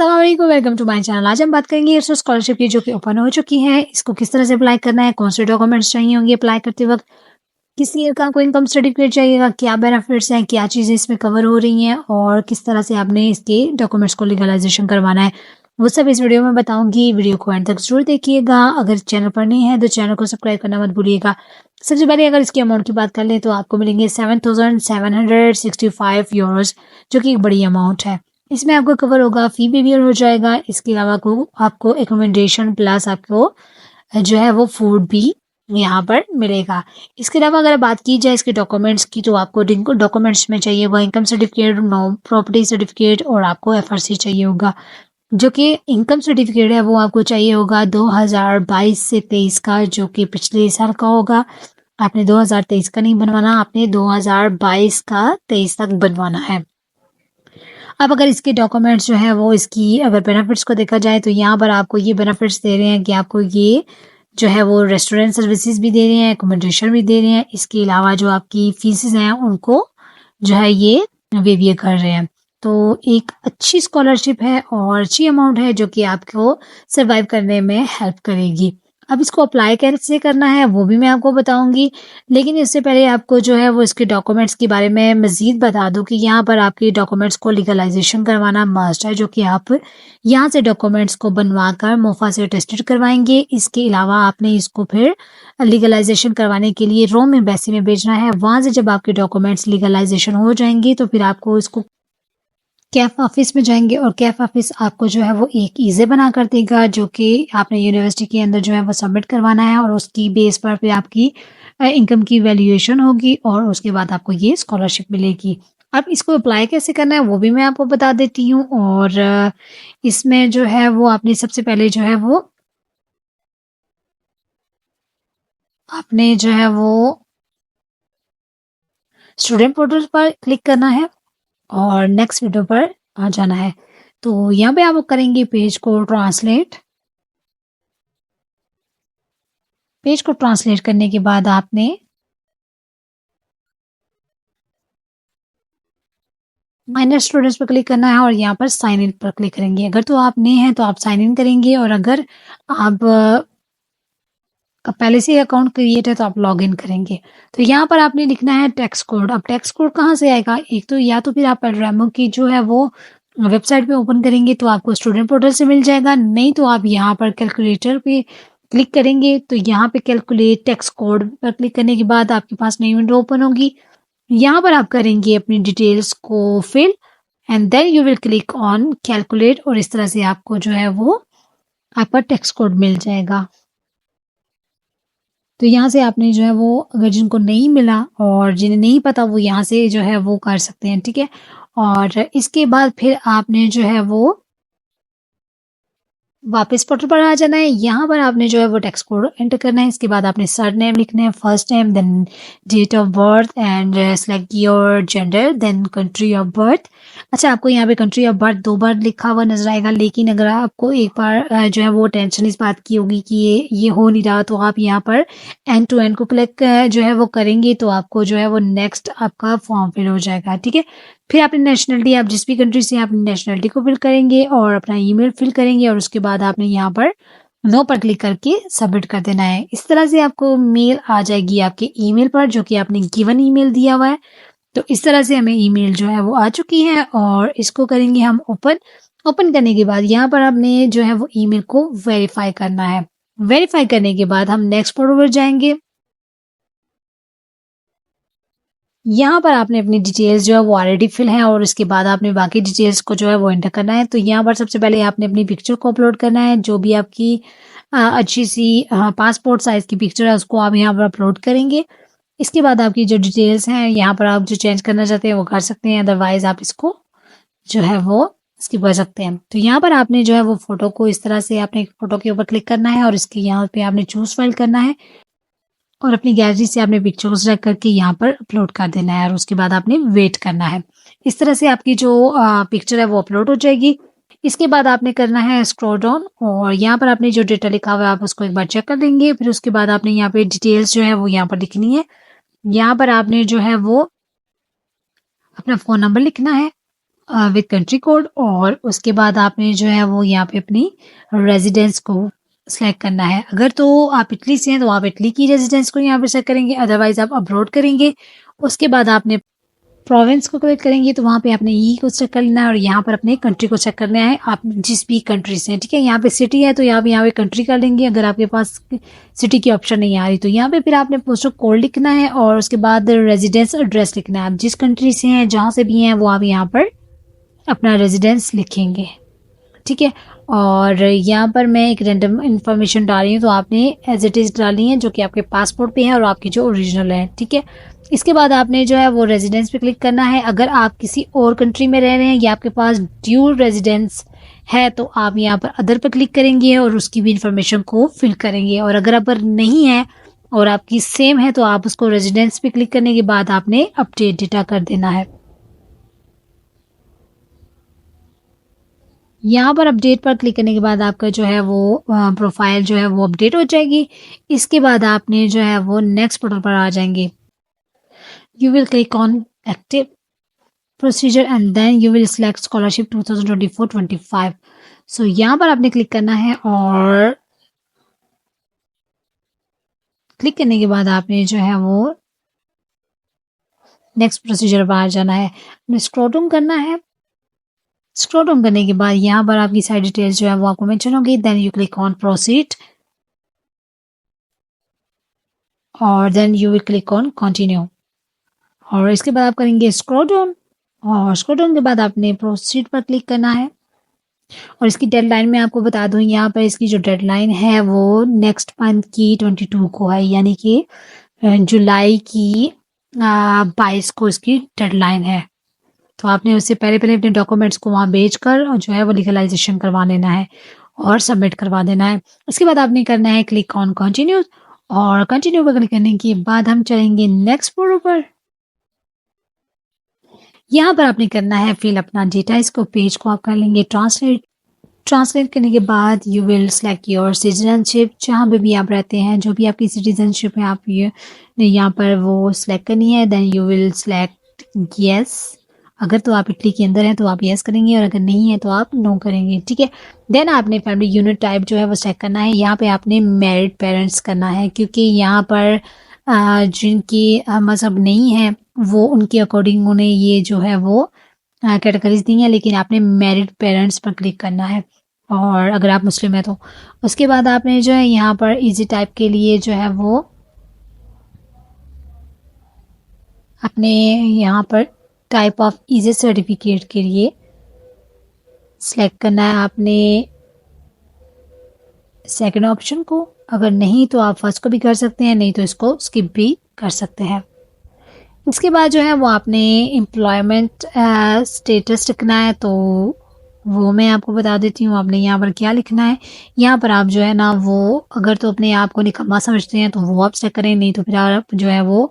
अस्सलाम वालेकुम, welcome to my channel. आज हम बात करेंगे एयरसो स्कॉलरशिप की जो कि ओपन हो चुकी है। इसको किस तरह से अप्लाई करना है, कौन से डॉक्यूमेंट्स चाहिए होंगे अप्लाई करते वक्त, किस ईयर का आपको इनकम सर्टिफिकेट चाहिएगा, क्या बेनिफिट्स हैं, क्या चीज़ें इसमें कवर हो रही हैं और किस तरह से आपने इसके डॉक्यूमेंट्स को लीगलाइजेशन करवाना है, वो सब इस वीडियो में बताऊंगी। वीडियो को एंड तक जरूर देखिएगा। अगर चैनल पर नहीं है तो चैनल को सब्सक्राइब करना मत भूलिएगा। सबसे पहले अगर इसके अमाउंट की बात कर लें तो आपको मिलेंगे 7,765 यूरोज, जो कि एक बड़ी अमाउंट है। इसमें आपको कवर होगा, फी भी हो जाएगा। इसके अलावा को आपको एकोमोडेशन प्लस आपको जो है वो फूड भी यहाँ पर मिलेगा। इसके अलावा अगर बात की जाए इसके डॉक्यूमेंट्स की, तो आपको जिनको डॉक्यूमेंट्स में चाहिए वो income certificate, no property certificate और आपको एफआरसी चाहिए होगा। जो कि इनकम सर्टिफिकेट है वो आपको चाहिए होगा 2022 से 23 का, जो कि पिछले साल का होगा। आपने 2023 का नहीं बनवाना, आपने 2022 का 23 तक बनवाना है। अब अगर इसके डॉक्यूमेंट्स जो है वो इसकी अगर बेनिफिट्स को देखा जाए तो यहाँ पर आपको ये बेनिफिट्स दे रहे हैं कि आपको ये जो है वो रेस्टोरेंट सर्विसेज भी दे रहे हैं, एकोमोडेशन भी दे रहे हैं। इसके अलावा जो आपकी फीसेस हैं उनको जो है ये वेव कर रहे हैं। तो एक अच्छी स्कॉलरशिप है और अच्छी अमाउंट है जो कि आपको सर्वाइव करने में हेल्प करेगी। अब इसको अप्लाई कैसे करना है वो भी मैं आपको बताऊंगी, लेकिन इससे पहले आपको जो है वो इसके डॉक्यूमेंट्स के बारे में मज़ीद बता दूं कि यहाँ पर आपके डॉक्यूमेंट्स को लीगलाइजेशन करवाना मस्ट है, जो कि आप यहाँ से डॉक्यूमेंट्स को बनवा कर मोफा से अटेस्टेड करवाएंगे। इसके अलावा आपने इसको फिर लीगलाइजेशन करवाने के लिए रोम एम्बेसी में भेजना है। वहाँ से जब आपके डॉक्यूमेंट्स लीगलाइजेशन हो जाएंगे तो फिर आपको इसको कैफ ऑफिस में जाएंगे और कैफ ऑफिस आपको जो है वो एक ईज़े बना कर देगा, जो कि आपने यूनिवर्सिटी के अंदर जो है वो सबमिट करवाना है और उसकी बेस पर फिर आपकी इनकम की वैल्यूएशन होगी और उसके बाद आपको ये स्कॉलरशिप मिलेगी। अब इसको अप्लाई कैसे करना है वो भी मैं आपको बता देती हूँ। और इसमें जो है वो आपने सबसे पहले जो है वो आपने जो है वो स्टूडेंट पोर्टल पर क्लिक करना है और नेक्स्ट वीडियो पर आ जाना है। तो यहाँ पे आप करेंगे पेज को ट्रांसलेट। पेज को ट्रांसलेट करने के बाद आपने माइनर स्टूडेंट्स पर क्लिक करना है और यहाँ पर साइन इन पर क्लिक करेंगे। अगर तो आप नए हैं तो आप साइन इन करेंगे और अगर आप का पहले से अकाउंट क्रिएट है तो आप लॉग इन करेंगे। तो यहाँ पर आपने लिखना है टैक्स कोड। अब टैक्स कोड कहाँ से आएगा? एक तो या तो फिर आप पेडरामो की जो है वो वेबसाइट पे ओपन करेंगे तो आपको स्टूडेंट पोर्टल से मिल जाएगा, नहीं तो आप यहाँ पर कैलकुलेटर पे क्लिक करेंगे तो यहाँ पे कैलकुलेट टैक्स कोड पर क्लिक करने के बाद आपके पास नई विंडो ओपन होगी। यहाँ पर आप करेंगे अपनी डिटेल्स को fill and then you will click on calculate और इस तरह से आपको जो है वो आपका टैक्स कोड मिल जाएगा। तो यहाँ से आपने जो है वो अगर जिनको नहीं मिला और जिन्हें नहीं पता वो यहाँ से जो है वो कर सकते हैं, ठीक है। और इसके बाद फिर आपने जो है वो वापस पोर्टल पर आ जाना है। यहाँ पर आपने जो है वो टेक्स्ट कोड एंटर करना है। इसके बाद आपने सर नेम लिखना है, first name, then date of birth and select your gender, then country of birth. अच्छा, आपको यहाँ पे कंट्री ऑफ बर्थ 2 बार लिखा हुआ नजर आएगा, लेकिन अगर आपको एक बार जो है वो टेंशन इस बात की होगी कि ये हो नहीं रहा, तो आप यहाँ पर एंड टू एंड को क्लिक जो है वो करेंगे तो आपको जो है वो नेक्स्ट आपका फॉर्म फिल हो जाएगा, ठीक है। फिर अपनी नेशनलिटी, आप जिस भी कंट्री से हैं अपनी नेशनलिटी को फिल करेंगे और अपना ईमेल फिल करेंगे और उसके बाद आपने यहाँ पर नो पर क्लिक करके सबमिट कर देना है। इस तरह से आपको मेल आ जाएगी आपके ईमेल पर, जो कि आपने गिवन ईमेल दिया हुआ है। तो इस तरह से हमें ईमेल जो है वो आ चुकी है और इसको करेंगे हम ओपन। ओपन करने के बाद यहाँ पर आपने जो है वो ईमेल को वेरीफाई करना है। वेरीफाई करने के बाद हम नेक्स्ट पर जाएंगे। यहाँ पर आपने अपनी डिटेल्स जो है वो ऑलरेडी फिल है और इसके बाद आपने बाकी डिटेल्स को जो है वो एंटर करना है। तो यहाँ पर सबसे पहले आपने अपनी पिक्चर को अपलोड करना है, जो भी आपकी अच्छी सी पासपोर्ट साइज की पिक्चर है उसको आप यहाँ पर अपलोड करेंगे। इसके बाद आपकी जो डिटेल्स हैं यहाँ पर आप जो चेंज करना चाहते हैं वो कर सकते हैं, अदरवाइज आप इसको जो है वो स्किप कर सकते हैं। तो यहाँ पर आपने जो है वो फोटो को इस तरह से आपने फोटो के ऊपर क्लिक करना है और इसके यहाँ पे आपने चूज फाइल करना है और अपनी गैलरी से आपने पिक्चर को सिलेक्ट करके यहाँ पर अपलोड कर देना है और उसके बाद आपने वेट करना है। इस तरह से आपकी जो पिक्चर है वो अपलोड हो जाएगी। इसके बाद आपने करना है स्क्रॉल डाउन और यहाँ पर आपने जो डेटा लिखा हुआ है आप उसको एक बार चेक कर देंगे। फिर उसके बाद आपने यहाँ पे डिटेल्स जो है वो यहाँ पर लिखनी है। यहाँ पर आपने जो है वो अपना फ़ोन नंबर लिखना है विद कंट्री कोड, और उसके बाद आपने जो है वो यहाँ पे अपनी रेजिडेंस को सिलेक्ट करना है। अगर तो आप इटली से हैं तो आप इटली की रेजिडेंस को यहाँ पे सेलेक्ट करेंगे, अदरवाइज आप अब्रॉड करेंगे। उसके बाद आपने प्रोविंस को क्लिक करेंगे तो वहाँ पे आपने ई को चेक कर लेना है और यहाँ पर अपने कंट्री को चेक करना है, आप जिस भी कंट्री से हैं, ठीक है। यहाँ पे सिटी है तो आप यहाँ पे कंट्री कर लेंगे। अगर आपके पास सिटी की ऑप्शन नहीं आ रही तो यहाँ पे फिर आपने पोस्टल कोड लिखना है और उसके बाद रेजिडेंस एड्रेस लिखना है। आप जिस कंट्री से हैं, जहाँ से भी हैं, वो आप यहाँ पर अपना रेजिडेंस लिखेंगे, ठीक है। और यहाँ पर मैं एक रैंडम इन्फॉर्मेशन डाल रही हूँ, तो आपने एज इट इज़ डालनी है जो कि आपके पासपोर्ट पे है और आपकी जो ओरिजिनल है, ठीक है। इसके बाद आपने जो है वो रेजिडेंस पे क्लिक करना है। अगर आप किसी और कंट्री में रह रहे हैं या आपके पास ड्यूल रेजिडेंस है तो आप यहाँ पर अदर पर क्लिक करेंगे और उसकी भी इंफॉर्मेशन को फिल करेंगे। और अगर नहीं है और आपकी सेम है तो आप उसको रेजिडेंस पे क्लिक करने के बाद आपने अपडेट डेटा कर देना है। यहाँ पर अपडेट पर क्लिक करने के बाद आपका जो है वो प्रोफाइल जो है वो अपडेट हो जाएगी। इसके बाद आपने जो है वो नेक्स्ट बटन पर आ जाएंगे। You will click on active procedure and then you will select scholarship 2024-25। So यहाँ पर आपने क्लिक करना है और क्लिक करने के बाद आपने जो है वो नेक्स्ट प्रोसीजर पर आ जाना है। आपने स्क्रॉल डाउन करना है। स्क्रॉल डाउन करने के बाद यहाँ पर आपकी सारी डिटेल्स जो है वो आपको मेंशन होगी। Then you click on proceed और then you will click on continue और इसके बाद आप करेंगे स्क्रॉल डाउन और स्क्रॉल डाउन के बाद आपने प्रोसीड पर क्लिक करना है। और इसकी डेडलाइन मैं आपको बता दूं, यहाँ पर इसकी जो डेडलाइन है वो नेक्स्ट मंथ की 22 को है, यानी कि जुलाई की 22 को इसकी डेडलाइन है। तो आपने उससे पहले पहले अपने डॉक्यूमेंट्स को वहाँ भेजकर और जो है वो लीगलाइजेशन करवा लेना है और सबमिट करवा देना है। इसके बाद आपने करना है क्लिक ऑन कंटिन्यू और कंटिन्यू पर क्लिक करने के बाद हम चलेंगे नेक्स्ट फोटो पर। यहाँ पर आपने करना है फिल अपना डेटा। इसको पेज को आप कर लेंगे ट्रांसलेट करने के बाद you will select your citizenship, जहाँ पे भी आप रहते हैं, जो भी आपकी सिटीजनशिप है आप ये यहाँ पर वो सिलेक्ट करनी है। Then you will select yes. अगर तो आप इटली के अंदर हैं तो आप यस करेंगे और अगर नहीं है तो आप नो करेंगे, ठीक है। देन आपने फैमिली यूनिट टाइप जो है वो सेलेक्ट करना है। यहाँ पे आपने मैरिड पेरेंट्स करना है क्योंकि यहाँ पर जिनकी मजहब नहीं है वो उनके अकॉर्डिंग उन्हें ये जो है वो कैटेगरीज दी हैं, लेकिन आपने मैरिड पेरेंट्स पर क्लिक करना है और अगर आप मुस्लिम है तो। उसके बाद आपने जो है यहाँ पर इजी टाइप के लिए जो है वो अपने यहाँ पर टाइप ऑफ इजी सर्टिफिकेट के लिए सिलेक्ट करना है आपने सेकंड ऑप्शन को। अगर नहीं तो आप फर्स्ट को भी कर सकते हैं, नहीं तो इसको स्किप भी कर सकते हैं। इसके बाद जो है वो आपने एम्प्लॉयमेंट स्टेटस लिखना है, तो वो मैं आपको बता देती हूँ। आपने यहाँ पर क्या लिखना है, यहाँ पर आप जो है ना वो अगर तो अपने आप को निकम्मा समझते हैं तो वो आप सेलेक्ट करें, नहीं तो फिर आप जो है वो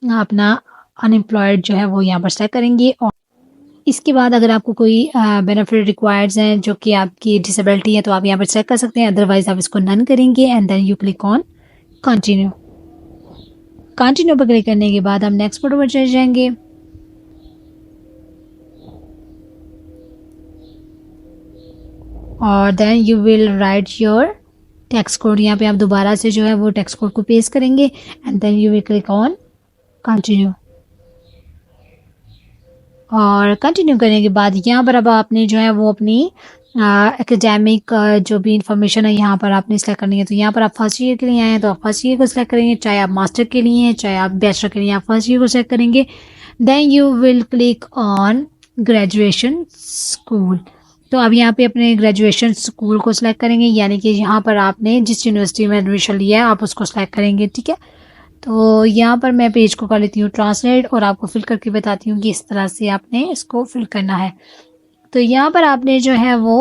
अपना अनएम्प्लॉयड जो है वो यहाँ पर सेलेक्ट करेंगे। और इसके बाद अगर आपको कोई बेनिफिट रिक्वायर्ड्स हैं जो कि आपकी डिसेबिलिटी है तो आप यहाँ पर सेलेक्ट कर सकते हैं, अदरवाइज आप इसको नन करेंगे and then you click on continue. Continue पर क्लिक करने के बाद हम नेक्स्ट फोटो पर चले जाएंगे और then you will write your text code. यहाँ पे आप दोबारा से जो है वो टेक्स्ट कोड को पेस्ट करेंगे and then you will click on continue. और कंटिन्यू करने के बाद यहाँ पर अब आपने जो है वो अपनी एकेडमिक जो भी इंफॉर्मेशन है यहाँ पर आपने सिलेक्ट करनी है। तो यहाँ पर आप फर्स्ट ईयर के लिए आए हैं तो आप फर्स्ट ईयर को सिलेक्ट करेंगे, चाहे आप मास्टर के लिए हैं चाहे आप बैचलर के लिए आप फर्स्ट ईयर को सिलेक्ट करेंगे। Then you will click on graduation school. तो अब यहाँ पे अपने ग्रेजुएशन स्कूल को सिलेक्ट करेंगे, यानी कि यहाँ पर आपने जिस यूनिवर्सिटी में एडमिशन लिया है आप उसको सिलेक्ट करेंगे, ठीक है। तो यहाँ पर मैं पेज को कर लेती हूँ ट्रांसलेट और आपको फिल करके बताती हूँ कि इस तरह से आपने इसको फिल करना है। तो यहाँ पर आपने जो है वो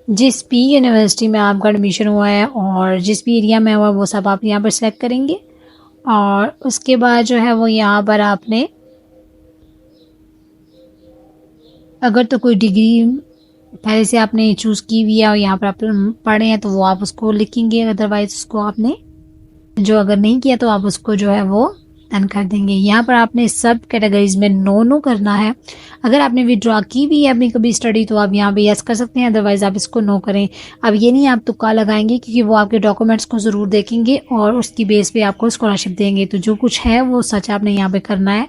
जिस भी यूनिवर्सिटी में आपका एडमिशन हुआ है और जिस भी एरिया में हुआ वो सब आप यहाँ पर सेलेक्ट करेंगे। और उसके बाद जो है वो यहाँ पर आपने अगर तो कोई डिग्री पहले से आपने चूज़ की हुई है और यहाँ पर आप पढ़े हैं तो वो आप उसको लिखेंगे, अदरवाइज उसको आपने जो अगर नहीं किया तो आप उसको जो है वो डन कर देंगे। यहाँ पर आपने सब कैटेगरीज में नो नो करना है। अगर आपने विड्रॉ की भी है अपनी कभी स्टडी तो आप यहाँ पे यस कर सकते हैं, अदरवाइज आप इसको नो करें। अब ये नहीं आप तुक्का लगाएंगे, क्योंकि वो आपके डॉक्यूमेंट्स को ज़रूर देखेंगे और उसकी बेस पे आपको स्कॉलरशिप देंगे। तो जो कुछ है वो सच आपने यहाँ पे करना है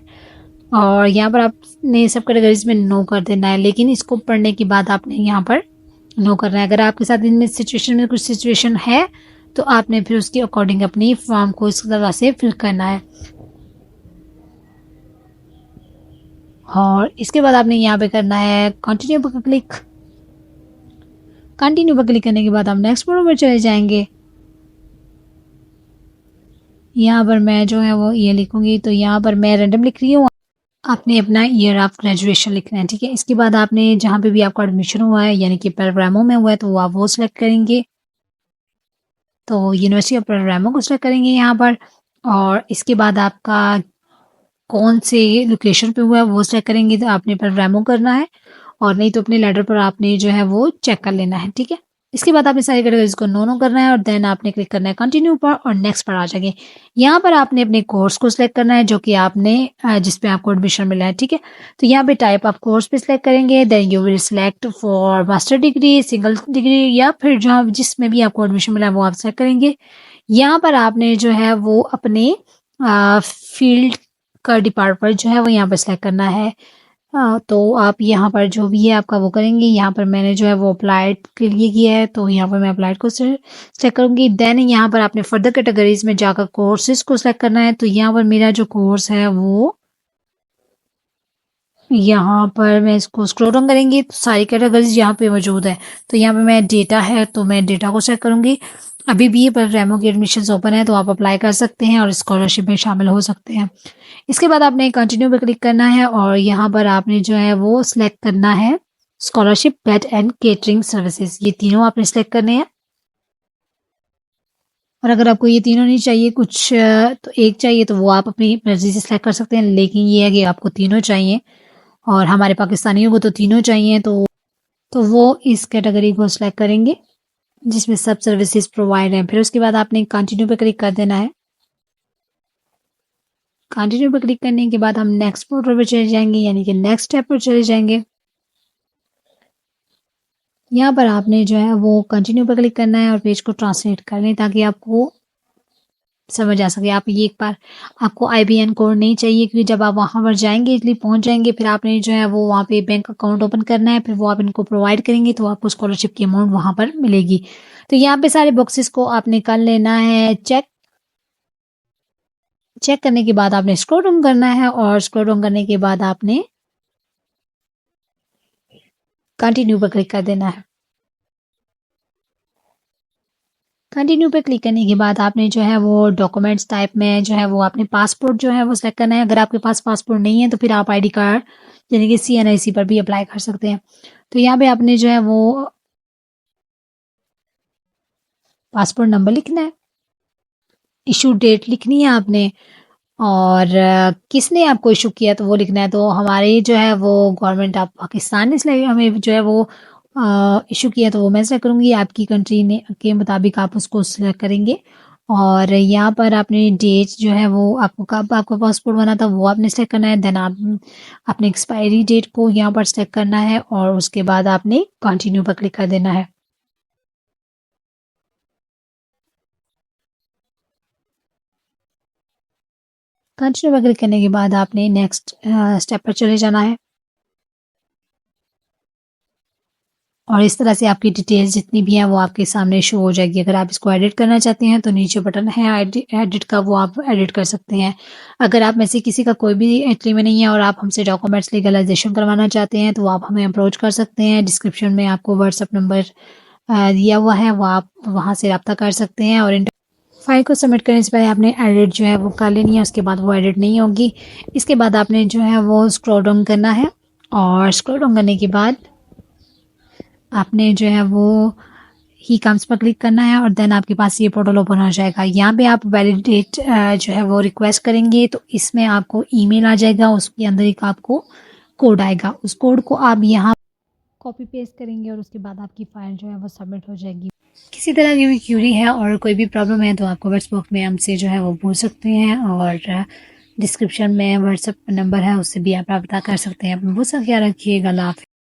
और यहाँ पर आपने सब कैटेगरीज में नो कर देना है, लेकिन इसको पढ़ने के बाद आपने यहाँ पर नो करना है। अगर आपके साथ इनमें सिचुएशन में कुछ सिचुएशन है तो आपने फिर उसके अकॉर्डिंग अपनी फॉर्म को इस तरह से फिल करना है। और इसके बाद आपने यहाँ पे करना है कंटिन्यू पर क्लिक। कंटिन्यू पर क्लिक करने के बाद आप नेक्स्ट फोटो पर चले जाएंगे। यहाँ पर मैं जो है वो ये लिखूंगी, तो यहाँ पर मैं रैंडम लिख रही हूँ। आपने अपना ईयर ऑफ ग्रेजुएशन लिखना है, ठीक है। इसके बाद आपने जहाँ पे भी आपका एडमिशन हुआ है यानी कि पेलग्रामो में हुआ है तो वो आप वो सिलेक्ट करेंगे। तो यूनिवर्सिटी ऑफ पेलग्रामो को सिलेक्ट करेंगे यहाँ पर। और इसके बाद आपका कौन से लोकेशन पे हुआ है वो सिलेक्ट करेंगे, तो आपने पेलग्रामो करना है और नहीं तो अपने लेटर पर आपने जो है वो चेक कर लेना है, ठीक है। इसके बाद आपने सारी कैटेगरीज को नो नो करना है और देन आपने क्लिक करना है कंटिन्यू पर और नेक्स्ट पर आ जाएंगे। यहाँ पर आपने अपने कोर्स को सिलेक्ट करना है जो कि आपने जिस पे आपको एडमिशन मिला है, ठीक है। तो यहाँ पे टाइप ऑफ कोर्स पे सिलेक्ट करेंगे, then you will select for master degree, single degree या फिर जहाँ जिसमें भी आपको एडमिशन मिला है वो आप सिलेक्ट करेंगे। यहाँ पर आपने जो है वो अपने फील्ड का डिपार्टमेंट जो है वो यहाँ पर सिलेक्ट करना है। तो आप यहाँ पर जो भी है आपका वो करेंगे। यहाँ पर मैंने जो है वो अप्लाइड के लिए किया है तो यहाँ पर मैं अप्लाइड को सेलेक्ट करूँगी। देन यहाँ पर आपने फर्दर कैटेगरीज में जाकर कोर्सेज को सिलेक्ट करना है। तो यहाँ पर मेरा जो कोर्स है वो यहाँ पर मैं इसको स्क्रॉल डाउन करेंगी तो सारी कैटेगरीज यहाँ पे मौजूद है। तो यहाँ पे मैं डेटा है तो मैं डेटा को सेलेक्ट करूँगी। अभी भी पेलग्रामो की एडमिशन्स ओपन है तो आप अप्लाई कर सकते हैं और स्कॉलरशिप में शामिल हो सकते हैं। इसके बाद आपने कंटिन्यू पे क्लिक करना है और यहाँ पर आपने जो है वो सिलेक्ट करना है scholarship bed and catering services. ये तीनों आपने सिलेक्ट करने हैं। और अगर आपको ये तीनों नहीं चाहिए कुछ तो एक चाहिए तो वो आप अपनी मर्जी से सिलेक्ट कर सकते हैं, लेकिन ये है कि आपको तीनों चाहिए और हमारे पाकिस्तानियों को तो तीनों चाहिए। तो वो इस कैटेगरी को सिलेक्ट करेंगे जिसमें सब सर्विसेज प्रोवाइड हैं। फिर उसके बाद आपने कंटिन्यू पे क्लिक कर देना है। कंटिन्यू पे क्लिक करने के बाद हम नेक्स्ट पोर्टल पर चले जाएंगे यानी कि नेक्स्ट स्टेप पर चले जाएंगे। यहाँ पर आपने जो है वो कंटिन्यू पर क्लिक करना है और पेज को ट्रांसलेट कर लें ताकि आपको समझ आ सके। आप ये एक बार आपको IBN कोड नहीं चाहिए क्योंकि जब आप वहाँ पर जाएंगे इटली पहुँच जाएंगे फिर आपने जो है वो वहाँ पे बैंक अकाउंट ओपन करना है, फिर वो आप इनको प्रोवाइड करेंगे तो आपको स्कॉलरशिप की अमाउंट वहाँ पर मिलेगी। तो यहाँ पे सारे बॉक्सेस को आपने कर लेना है चेक। चेक करने के बाद आपने स्क्रॉल डाउन करना है और स्क्रॉल डाउन करने के बाद आपने कंटिन्यू पर क्लिक कर देना है। कंटिन्यू पे क्लिक करने के बाद आपने जो है वो डॉक्यूमेंट्स टाइप में जो है वो आपने पासपोर्ट जो है वो सेलेक्ट करना है। अगर आपके पास पासपोर्ट नहीं है तो फिर आप ID कार्ड यानी कि CNIC पर भी अप्लाई कर सकते हैं। तो यहाँ पे आपने जो है वो पासपोर्ट नंबर लिखना है, इशू डेट लिखनी है आपने और किसने आपको इशू किया तो वो लिखना है। तो हमारी जो है वो गवर्नमेंट ऑफ पाकिस्तान ने इसलिए हमें जो है वो इशू किया तो वो मैं सिलेक्ट करूँगी। आपकी कंट्री ने के मुताबिक आप उसको सिलेक्ट करेंगे और यहाँ पर आपने डेट जो है वो आपको कब आपका पासपोर्ट बना था वो आपने सिलेक्ट करना है। देन आप अपने एक्सपायरी डेट को यहाँ पर सिलेक्ट करना है और उसके बाद आपने कंटिन्यू पर क्लिक कर देना है। कंटिन्यू पर क्लिक करने के बाद आपने नेक्स्ट स्टेप पर चले जाना है और इस तरह से आपकी डिटेल्स जितनी भी हैं वो आपके सामने शो हो जाएगी। अगर आप इसको एडिट करना चाहते हैं तो नीचे बटन है एडिट का, वो आप एडिट कर सकते हैं। अगर आप में से किसी का कोई भी इटली में नहीं है और आप हमसे डॉक्यूमेंट्स लीगलाइजेशन करवाना चाहते हैं तो आप हमें अप्रोच कर सकते हैं। डिस्क्रिप्शन में आपको व्हाट्सअप नंबर दिया हुआ है, वो आप वहाँ से रब्ता कर सकते हैं। और फाइल को सबमिट करने से पहले आपने एडिट जो है वो कर लेनी है, उसके बाद वो एडिट नहीं होगी। इसके बाद आपने जो है वो स्क्रॉल डाउन करना है और स्क्रॉल डाउन करने के बाद आपने जो है वो ही कम्स पर क्लिक करना है और देन आपके पास ये पोर्टल ओपन हो जाएगा। यहाँ पे आप वैलिडेट जो है वो रिक्वेस्ट करेंगे तो इसमें आपको ईमेल आ जाएगा, उसके अंदर एक आपको कोड आएगा। उस कोड को आप यहाँ कॉपी पेस्ट करेंगे और उसके बाद आपकी फ़ाइल जो है वो सबमिट हो जाएगी। किसी तरह की भी क्यूरी है और कोई भी प्रॉब्लम है तो आपको व्हाट्सएप बॉक्स में हमसे जो है वो पूछ सकते हैं और डिस्क्रिप्शन में व्हाट्सएप नंबर है उससे भी आप रब्ता कर सकते हैं। अपना बहुत सा ख्याल रखिएगा। अल्लाह हाफ़िज़।